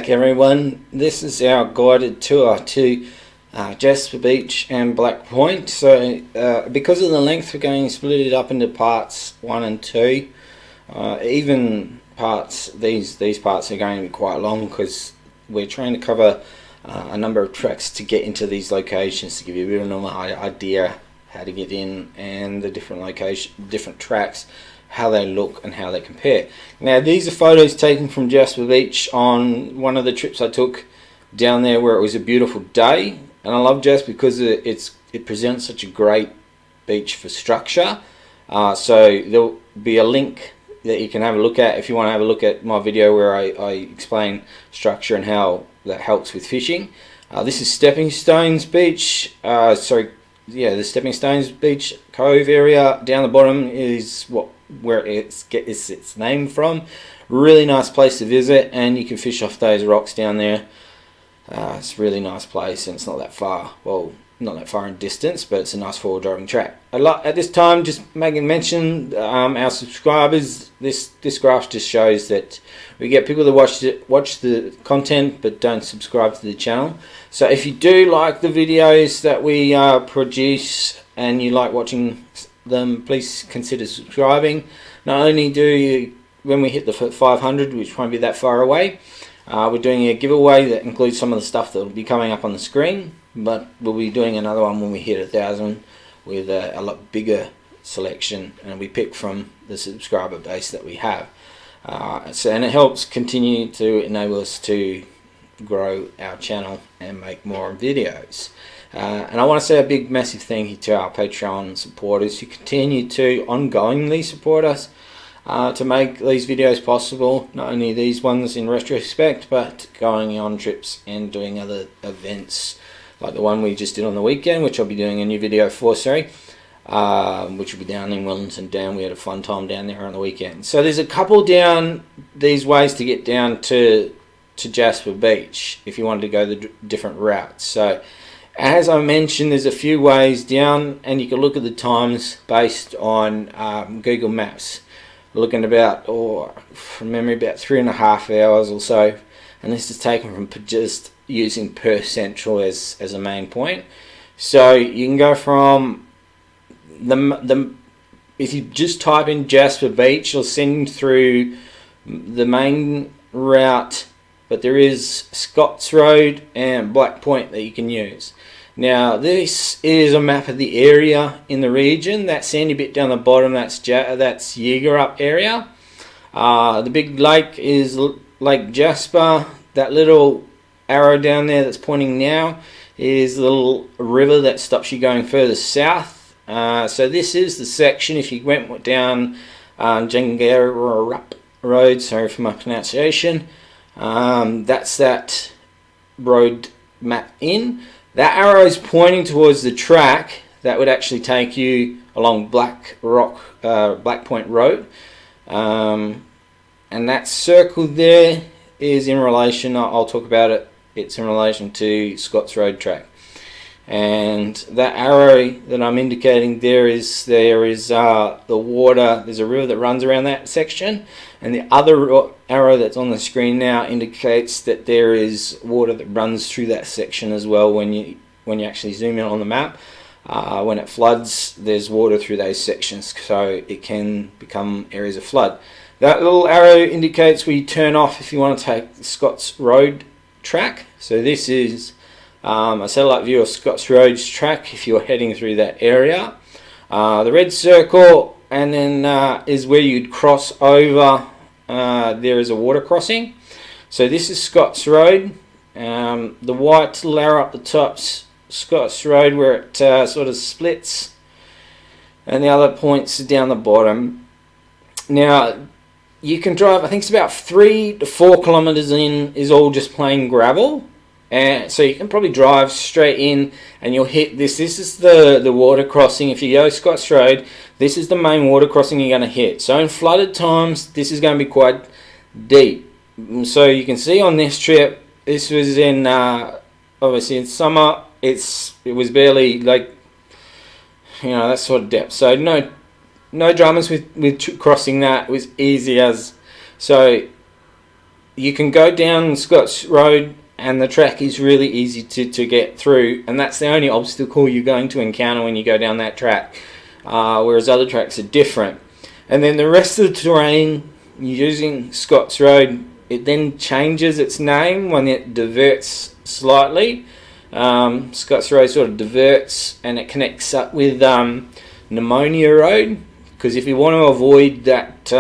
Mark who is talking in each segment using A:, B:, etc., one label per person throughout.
A: back everyone. This is our guided tour to Jasper Beach and Black Point. So because of the length we're going to split it up into parts 1 and 2. Even parts, these parts are going to be quite long because we're trying to cover a number of tracks to get into these locations to give you a bit of an idea how to get in and the different tracks, how they look and how they compare. Now these are photos taken from Jasper Beach on one of the trips I took down there where it was a beautiful day, and I love Jasper because it presents such a great beach for structure. So there'll be a link that you can have a look at if you want to have a look at my video where I explain structure and how that helps with fishing. This is Stepping Stones Beach, the Stepping Stones Beach Cove area. Down the bottom is where it gets its name from. Really nice place to visit, and you can fish off those rocks down there. It's a really nice place, and it's not that far. Well, not that far in distance, but it's a nice forward driving track. At this time, just making mention, our subscribers, this graph just shows that we get people that watch the content but don't subscribe to the channel. So if you do like the videos that we produce and you like watching them, please consider subscribing. Not only do you, when we hit the 500, which won't be that far away, we're doing a giveaway that includes some of the stuff that will be coming up on the screen, but we'll be doing another one when we hit 1,000 with a lot bigger selection, and we pick from the subscriber base that we have. And it helps continue to enable us to grow our channel and make more videos. And I want to say a big massive thank you to our Patreon supporters who continue to ongoingly support us to make these videos possible. Not only these ones in retrospect, but going on trips and doing other events like the one we just did on the weekend, which I'll be doing a new video for, which will be down in Wellington Dam. We had a fun time down there on the weekend. So there's a couple down these ways to get down to Jasper Beach if you wanted to go the different routes. So as I mentioned, there's a few ways down, and you can look at the times based on Google Maps. We're looking about, from memory, about 3.5 hours or so, and this is taken from just using Perth Central as a main point. So you can go from if you just type in Jasper Beach, you'll send through the main route, but there is Scots Road and Black Point that you can use. Now this is a map of the area in the region. That sandy bit down the bottom, that's Woodarburrup area. The big lake is Lake Jasper. That little arrow down there that's pointing now is the little river that stops you going further south. So this is the section, if you went down Woodarburrup Rd, sorry for my pronunciation, that's that road map in. That arrow is pointing towards the track that would actually take you along Black Point Road, and that circle there is in relation, I'll talk about it, it's in relation to Scots Road track. And that arrow that I'm indicating there is the water. There's a river that runs around that section, and the other arrow that's on the screen now indicates that there is water that runs through that section as well. When you actually zoom in on the map, when it floods, there's water through those sections, so it can become areas of flood. That little arrow indicates where you turn off if you want to take the Scots Road track. So this is a satellite view of Scots Road's track if you're heading through that area. The red circle and then is where you'd cross over. There is a water crossing. So this is Scots Road. The white little arrow up the top's Scots Road where it sort of splits, and the other points are down the bottom. Now you can drive, I think it's about 3 to 4 kilometers in is all just plain gravel. And so you can probably drive straight in and you'll hit this. This is the water crossing. If you go Scots Road, this is the main water crossing you're going to hit. So in flooded times, this is going to be quite deep. So you can see on this trip, this was in, obviously in summer, it was barely like, that sort of depth. So no dramas with crossing that. It was easy as, so you can go down Scott's Road and the track is really easy to get through, and that's the only obstacle you're going to encounter when you go down that track, whereas other tracks are different. And then the rest of the terrain, using Scott's Road, it then changes its name when it diverts slightly. Scott's Road sort of diverts and it connects up with Pneumonia Rd, because if you want to avoid that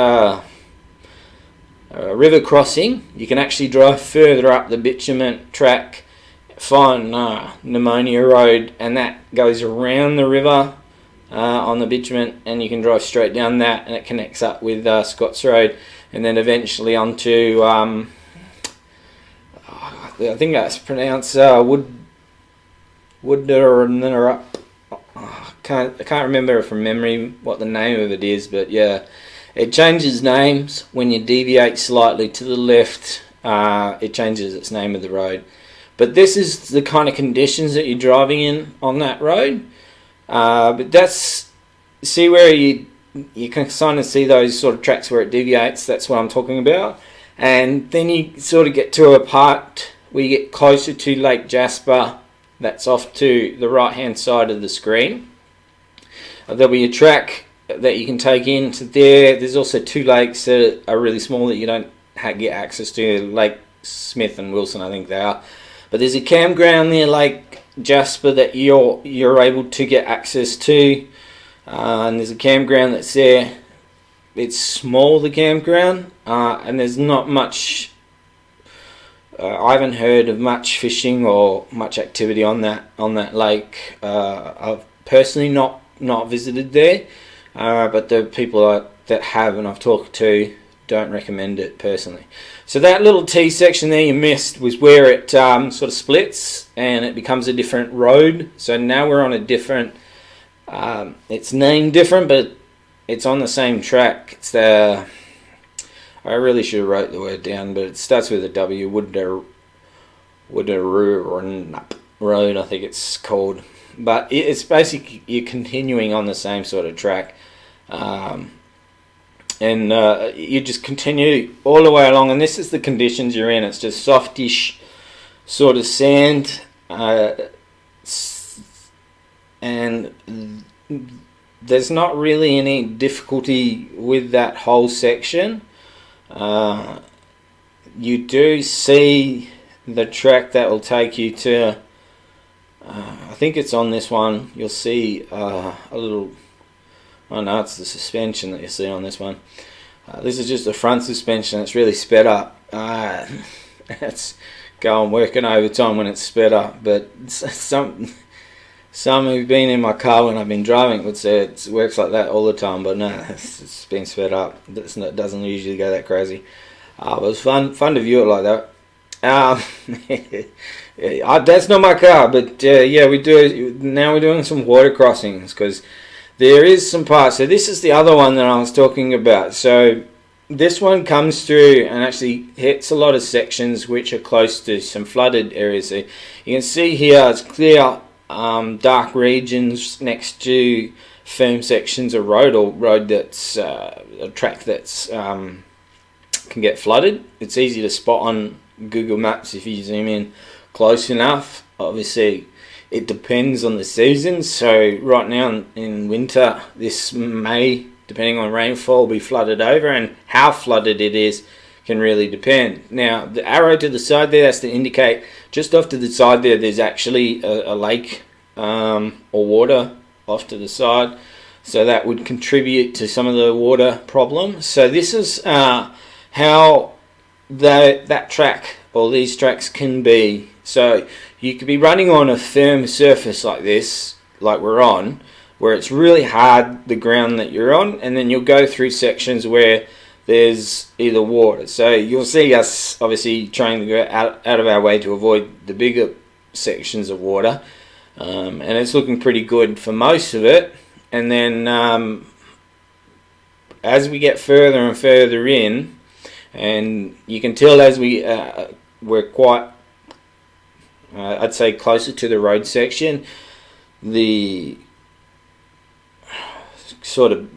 A: river crossing, you can actually drive further up the bitumen track, find Pneumonia Rd, and that goes around the river on the bitumen, and you can drive straight down that, and it connects up with Scott's Road, and then eventually onto I think that's pronounced Woodarburrup. I can't remember from memory what the name of it is, but yeah, it changes names when you deviate slightly to the left. It changes its name of the road. But this is the kind of conditions that you're driving in on that road. But that's, see where you can kind of see those sort of tracks where it deviates. That's what I'm talking about. And then you sort of get to a part where you get closer to Lake Jasper. That's off to the right hand side of the screen. There'll be a track that you can take into there. There's also two lakes that are really small that you don't get access to, Lake Smith and Wilson, I think they are. But there's a campground there, Lake Jasper, that you're able to get access to. And there's a campground that's there. It's small, the campground, and there's not much. I haven't heard of much fishing or much activity on that lake. I've personally not visited there, but the people that have and I've talked to don't recommend it personally. So that little T section there you missed was where it sort of splits and it becomes a different road. So now we're on a different. It's named different, but it's on the same track. It's the. I really should have wrote the word down, but it starts with a W. Woodarburrup Rd, I think it's called. But it's basically you're continuing on the same sort of track, and you just continue all the way along. And this is the conditions you're in. It's just softish sort of sand, and there's not really any difficulty with that whole section. You do see the track that will take you to, I think it's on this one, you'll see a little, oh no, it's the suspension that you see on this one. This is just the front suspension. It's really sped up. It's going working overtime when it's sped up, but some who've been in my car when I've been driving would say it works like that all the time, but no, it's been sped up. It doesn't usually go that crazy. But it's fun to view it like that. That's not my car, but yeah, we do. Now we're doing some water crossings because there is some parts. So this is the other one that I was talking about. So this one comes through and actually hits a lot of sections which are close to some flooded areas. So you can see here it's clear. Dark regions next to firm sections of road or road that's a track that's can get flooded. It's easy to spot on Google Maps if you zoom in close enough. Obviously it depends on the season, so right now in winter this may, depending on rainfall, be flooded over, and how flooded it is can really depend. Now the arrow to the side there, that's to indicate just off to the side there's actually a lake or water off to the side, so that would contribute to some of the water problem. So this is how that track or these tracks can be. So you could be running on a firm surface like this, like we're on, where it's really hard, the ground that you're on, and then you'll go through sections where there's either water. So you'll see us obviously trying to go out of our way to avoid the bigger sections of water, and it's looking pretty good for most of it. And then as we get further and further in, and you can tell as we're quite I'd say closer to the road section, the sort of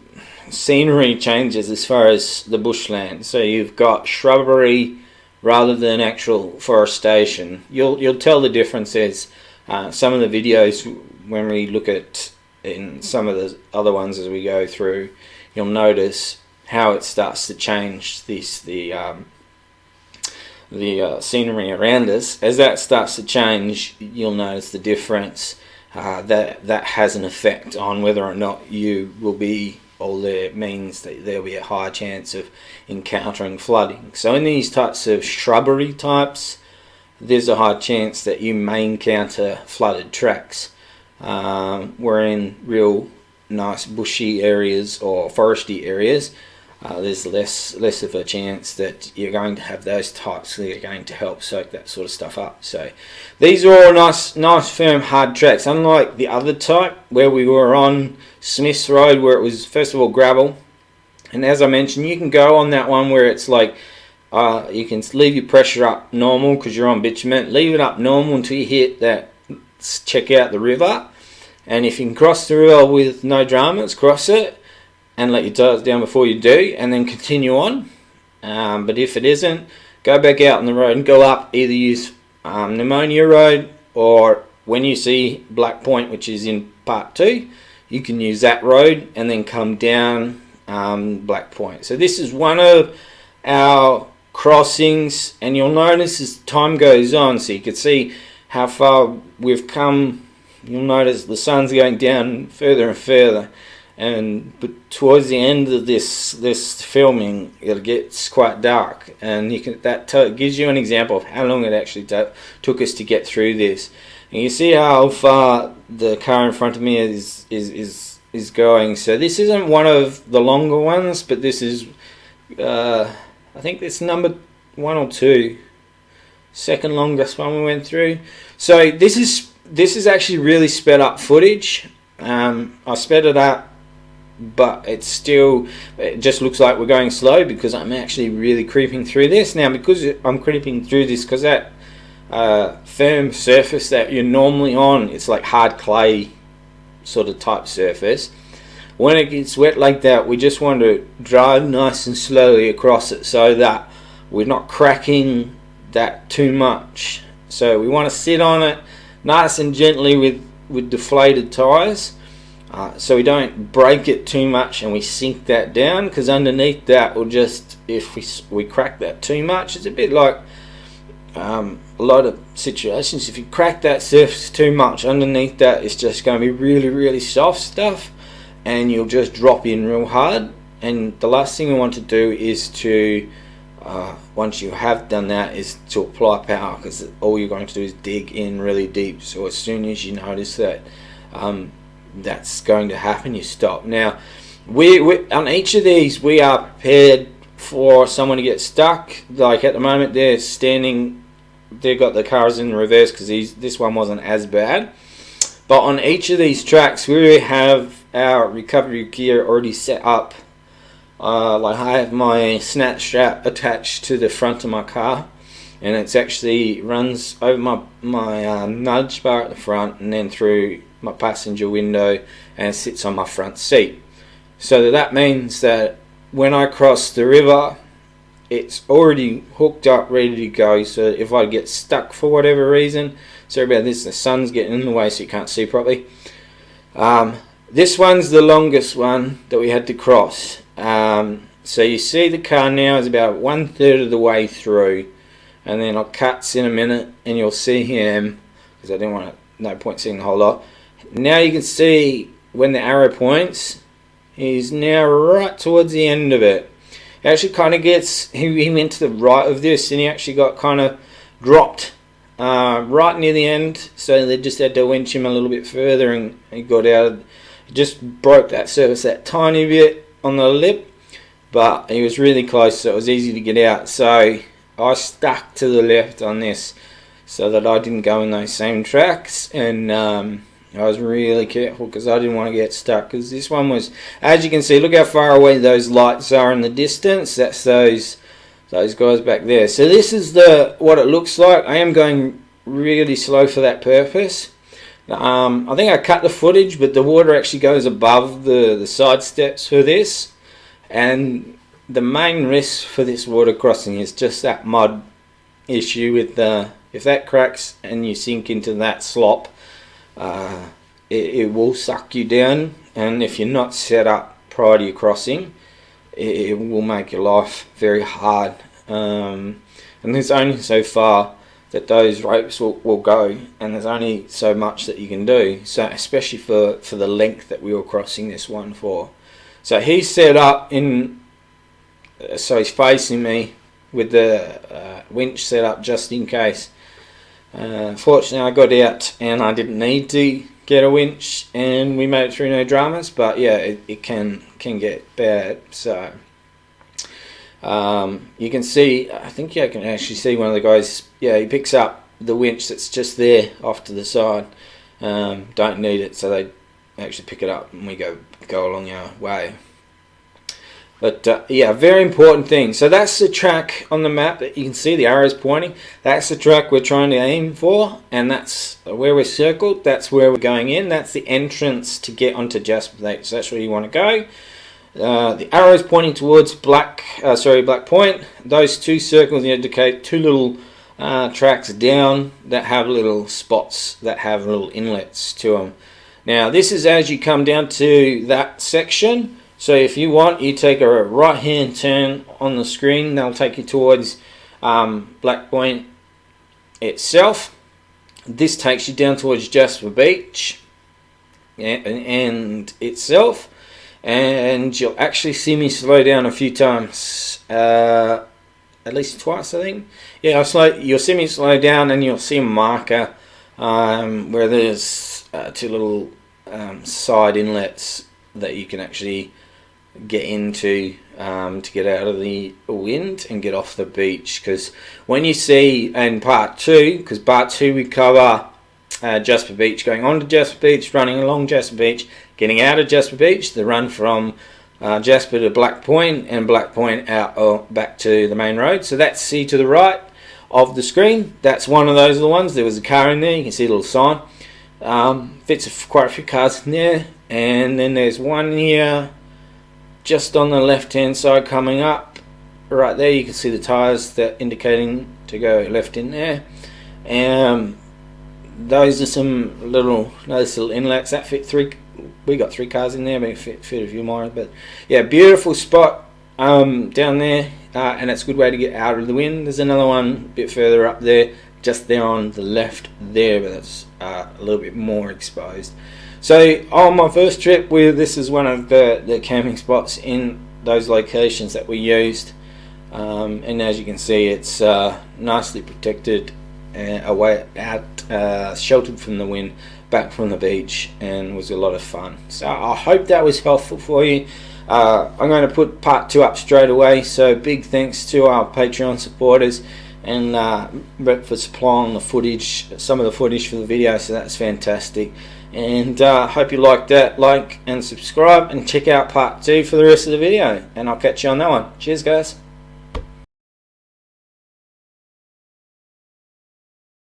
A: scenery changes as far as the bushland. So you've got shrubbery rather than actual forestation. You'll tell the differences. Some of the videos, when we look at in some of the other ones as we go through, you'll notice how it starts to change the scenery around us. As that starts to change, you'll notice the difference. That has an effect on whether or not you will be, or that means that there'll be a higher chance of encountering flooding. So in these types of shrubbery types, there's a high chance that you may encounter flooded tracks. Where in real nice bushy areas or foresty areas, there's less of a chance that you're going to have those types that are going to help soak that sort of stuff up. So these are all nice firm hard tracks, unlike the other type where we were on Smith's Road, where it was first of all gravel. And as I mentioned, you can go on that one where it's like you can leave your pressure up normal because you're on bitumen. Leave it up normal until you hit that, check out the river. And if you can cross the river with no dramas, cross it and let your tires down before you do, and then continue on. But if it isn't, go back out on the road and go up. Either use Pneumonia Rd, or when you see Black Point, which is in Part 2, you can use that road and then come down Black Point. So this is one of our crossings, and you'll notice as time goes on, so you can see how far we've come. You'll notice the sun's going down further and further, but towards the end of this filming, it gets quite dark, and that gives you an example of how long it actually took us to get through this. And you see how far the car in front of me is going. So this isn't one of the longer ones, but this is I think it's number 1 or 2, second longest one we went through. So this is actually really sped up footage. I sped it up, but it just looks like we're going slow because I'm actually really creeping through this. Now, because I'm creeping through this, because that firm surface that you're normally on, it's like hard clay sort of type surface. When it gets wet like that, we just want to drive nice and slowly across it so that we're not cracking that too much. So we want to sit on it nice and gently with deflated tires, so we don't break it too much and we sink that down, because underneath that will just, if we crack that too much, it's a bit like a lot of situations. If you crack that surface too much, underneath that it's just going to be really, really soft stuff, and you'll just drop in real hard. And the last thing we want to do is to once you have done that, is to apply power, because all you're going to do is dig in really deep. So as soon as you notice that that's going to happen, you stop. Now we on each of these, we are prepared for someone to get stuck. Like at the moment, they're standing, they've got the cars in reverse because this one wasn't as bad. But on each of these tracks, we have our recovery gear already set up. Like I have my snap strap attached to the front of my car, and it's actually runs over my nudge bar at the front and then through my passenger window, and it sits on my front seat. So that means that when I cross the river, it's already hooked up, ready to go. So if I get stuck for whatever reason, sorry about this, the sun's getting in the way so you can't see properly. This one's the longest one that we had to cross. So you see the car now is about 1/3 of the way through, and then I'll cut in a minute and you'll see him, because I didn't want to, no point seeing the whole lot. Now you can see when the arrow points, he's now right towards the end of it. He actually kind of gets, he went to the right of this, and he actually got kind of dropped right near the end, so they just had to winch him a little bit further, and he got out of, just broke that surface that tiny bit on the lip, but he was really close, so it was easy to get out. So I stuck to the left on this so that I didn't go in those same tracks, and I was really careful because I didn't want to get stuck, because this one was, as you can see, look how far away those lights are in the distance. That's those guys back there. So this is what it looks like. I am going really slow for that purpose. I think I cut the footage, but the water actually goes above the side steps for this, and the main risk for this water crossing is just that mud issue with if that cracks and you sink into that slop, it will suck you down, and if you're not set up prior to your crossing, it will make your life very hard. And there's only so far that those ropes will go, and there's only so much that you can do, so especially for the length that we were crossing this one for. So he's set up in, so he's facing me with the winch set up just in case. Fortunately I got out and I didn't need to get a winch, and we made it through no dramas, but yeah, it can get bad. So you can see, I think you can actually see one of the guys, yeah, he picks up the winch that's just there off to the side. Don't need it, so they actually pick it up and we go along our way. But yeah, very important thing. So that's the track on the map that you can see the arrows pointing. That's the track we're trying to aim for, and that's where we're circled. That's where we're going in. That's the entrance to get onto Jasper Beach. So that's where you want to go. The arrows pointing towards Black Point. Those two circles indicate two little tracks down that have little spots that have little inlets to them. Now this is as you come down to that section. So if you want, you take a right hand turn on the screen. That'll take you towards Black Point itself. This takes you down towards Jasper Beach and itself. And you'll actually see me slow down a few times, at least twice I think. Yeah, you'll see me slow down, and you'll see a marker where there's two little side inlets that you can actually get into to get out of the wind and get off the beach. Because when you see in part 2, because part 2 we cover Jasper Beach, going on to Jasper Beach, running along Jasper Beach, getting out of Jasper Beach, the run from Jasper to Black Point, and Black Point out back to the main road. So that's see to the right of the screen. That's one of those little ones. There was a car in there. You can see a little sign. Fits quite a few cars in there. And then there's one here just on the left hand side coming up. Right there you can see the tyres that indicating to go left in there. Those are some little nice little inlets that fit three. We got 3 cars in there, but it fit a few more. But yeah, beautiful spot down there, and it's a good way to get out of the wind. There's another one a bit further up there, just there on the left there, but it's a little bit more exposed. So on my first trip, this is one of the camping spots in those locations that we used, and as you can see, it's nicely protected, away out, sheltered from the wind, back from the beach, and was a lot of fun. So I hope that was helpful for you. I'm going to put part 2 up straight away, so big thanks to our Patreon supporters and for supplying the footage, some of the footage for the video, so that's fantastic. And hope you liked that. Like and subscribe, and check out part 2 for the rest of the video, and I'll catch you on that one. Cheers guys.